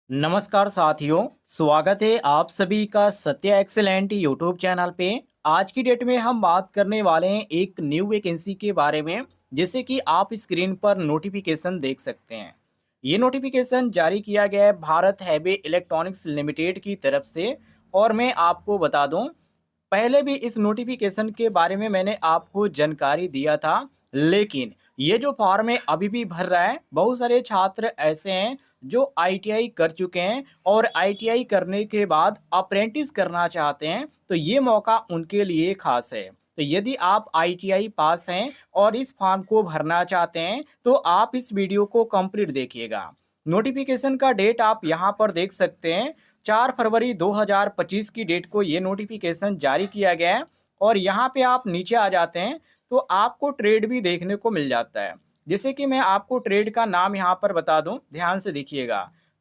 नमस्कार साथियों, स्वागत है आप सभी का सत्य एक्सेलेंट यूट्यूब चैनल पे। आज की डेट में हम बात करने वाले हैं एक न्यू वैकेंसी के बारे में, जिसे कि आप स्क्रीन पर नोटिफिकेशन देख सकते हैं। ये नोटिफिकेशन जारी किया गया है भारत हैवी इलेक्ट्रॉनिक्स लिमिटेड की तरफ से। और मैं आपको बता दूं, पहले भी इस नोटिफिकेशन के बारे में मैंने आपको जानकारी दिया था, लेकिन ये जो फॉर्म है अभी भी भर रहा है। बहुत सारे छात्र ऐसे हैं जो आईटीआई कर चुके हैं और आईटीआई करने के बाद अप्रेंटिस करना चाहते हैं, तो ये मौका उनके लिए खास है। तो यदि आप आईटीआई पास हैं और इस फॉर्म को भरना चाहते हैं तो आप इस वीडियो को कंप्लीट देखिएगा। नोटिफिकेशन का डेट आप यहाँ पर देख सकते हैं। 4 फरवरी 2025 की डेट को ये नोटिफिकेशन जारी किया गया है। और यहाँ पे आप नीचे आ जाते हैं तो आपको ट्रेड भी देखने को मिल जाता है। जैसे कि मैं आपको ट्रेड का नाम यहाँ पर बता दूं, ध्यान से देखिएगा।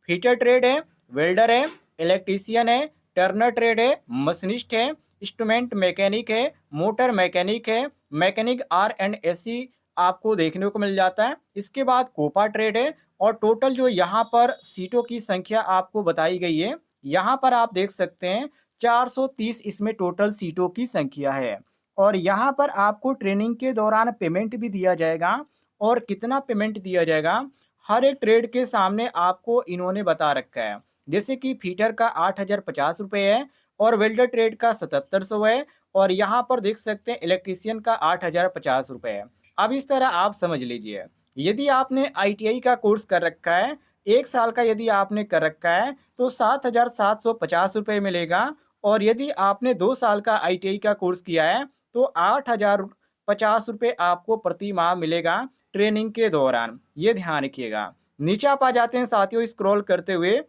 फिटर ट्रेड है, वेल्डर है, इलेक्ट्रीशियन है, टर्नर ट्रेड है, मशीनिस्ट है, इंस्ट्रूमेंट मैकेनिक है, मोटर मैकेनिक है, मैकेनिक आर एंड एसी आपको देखने को मिल जाता है। इसके बाद कोपा ट्रेड है। और टोटल जो यहाँ पर सीटों की संख्या आपको बताई गई है, यहाँ पर आप देख सकते हैं 430 इसमें टोटल सीटों की संख्या है। और यहाँ पर आपको ट्रेनिंग के दौरान पेमेंट भी दिया जाएगा। और कितना पेमेंट दिया जाएगा, हर एक ट्रेड के सामने आपको इन्होंने बता रखा है। जैसे कि फीटर का 8,050 रुपये है, और वेल्डर ट्रेड का 7,700 है, और यहाँ पर देख सकते हैं इलेक्ट्रीशियन का 8,050 रुपये है। अब इस तरह आप समझ लीजिए, यदि आपने आईटीआई का कोर्स कर रखा है, 1 साल का यदि आपने कर रखा है तो 7,750 रुपये मिलेगा। और यदि आपने 2 साल का आईटीआई का कोर्स किया है तो 8,050 रुपये आपको प्रति माह मिलेगा ट्रेनिंग के दौरान। ये ध्यान रखिएगा। नीचे आप आ जाते हैं साथियों स्क्रॉल करते हुए।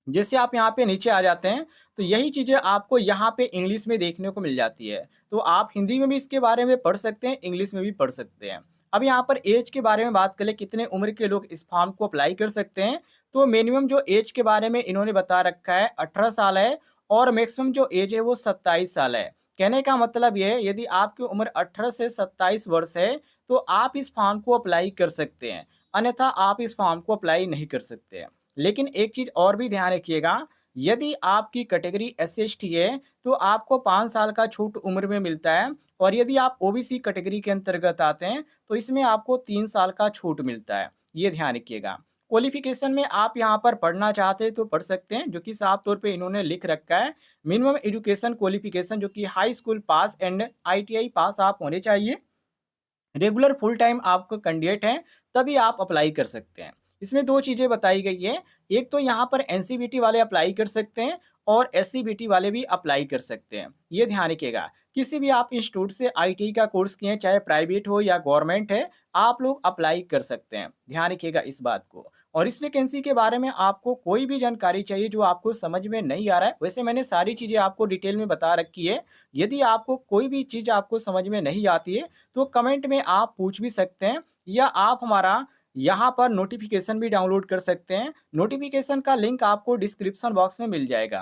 जैसे आप यहाँ पे नीचे आ जाते हैं तो यही चीज़ें आपको यहाँ पे इंग्लिश में देखने को मिल जाती है। तो आप हिंदी में भी इसके बारे में पढ़ सकते हैं, इंग्लिश में भी पढ़ सकते हैं। अब यहाँ पर एज के बारे में बात करें, कितने उम्र के लोग इस फॉर्म को अप्लाई कर सकते हैं, तो मिनिमम जो एज के बारे में इन्होंने बता रखा है 18 साल है। और मैक्सिमम जो एज है वो 27 साल है। कहने का मतलब ये है, यदि आपकी उम्र 18 से 27 वर्ष है तो आप इस फॉर्म को अप्लाई कर सकते हैं, अन्यथा आप इस फॉर्म को अप्लाई नहीं कर सकते हैं। लेकिन एक चीज़ और भी ध्यान रखिएगा, यदि आपकी कैटेगरी एससी/एसटी है तो आपको 5 साल का छूट उम्र में मिलता है। और यदि आप ओबीसी कैटेगरी के अंतर्गत आते हैं तो इसमें आपको 3 साल का छूट मिलता है। ये ध्यान रखिएगा। क्वालिफिकेशन में आप यहाँ पर पढ़ना चाहते हैं तो पढ़ सकते हैं, जो कि साफ तौर पे इन्होंने लिख रखा है। मिनिमम एजुकेशन क्वालिफिकेशन जो कि high school pass and ITI pass आप होने चाहिए। रेगुलर फुल टाइम आपका कैंडिडेट है तभी आप अप्लाई कर सकते हैं। इसमें 2 चीज़ें बताई गई है। एक तो यहाँ पर एनसीवीटी वाले अप्लाई कर सकते हैं और एससीबीटी वाले भी अप्लाई कर सकते हैं। ये ध्यान रखिएगा। किसी भी आप इंस्टीट्यूट से आईटी का कोर्स किए, चाहे प्राइवेट हो या गवर्नमेंट है, आप लोग अप्लाई कर सकते हैं। ध्यान रखिएगा इस बात को। और इस वैकेंसी के बारे में आपको कोई भी जानकारी चाहिए जो आपको समझ में नहीं आ रहा है, वैसे मैंने सारी चीज़ें आपको डिटेल में बता रखी है। यदि आपको कोई भी चीज़ आपको समझ में नहीं आती है तो कमेंट में आप पूछ भी सकते हैं, या आप हमारा यहाँ पर नोटिफिकेशन भी डाउनलोड कर सकते हैं। नोटिफिकेशन का लिंक आपको डिस्क्रिप्शन बॉक्स में मिल जाएगा।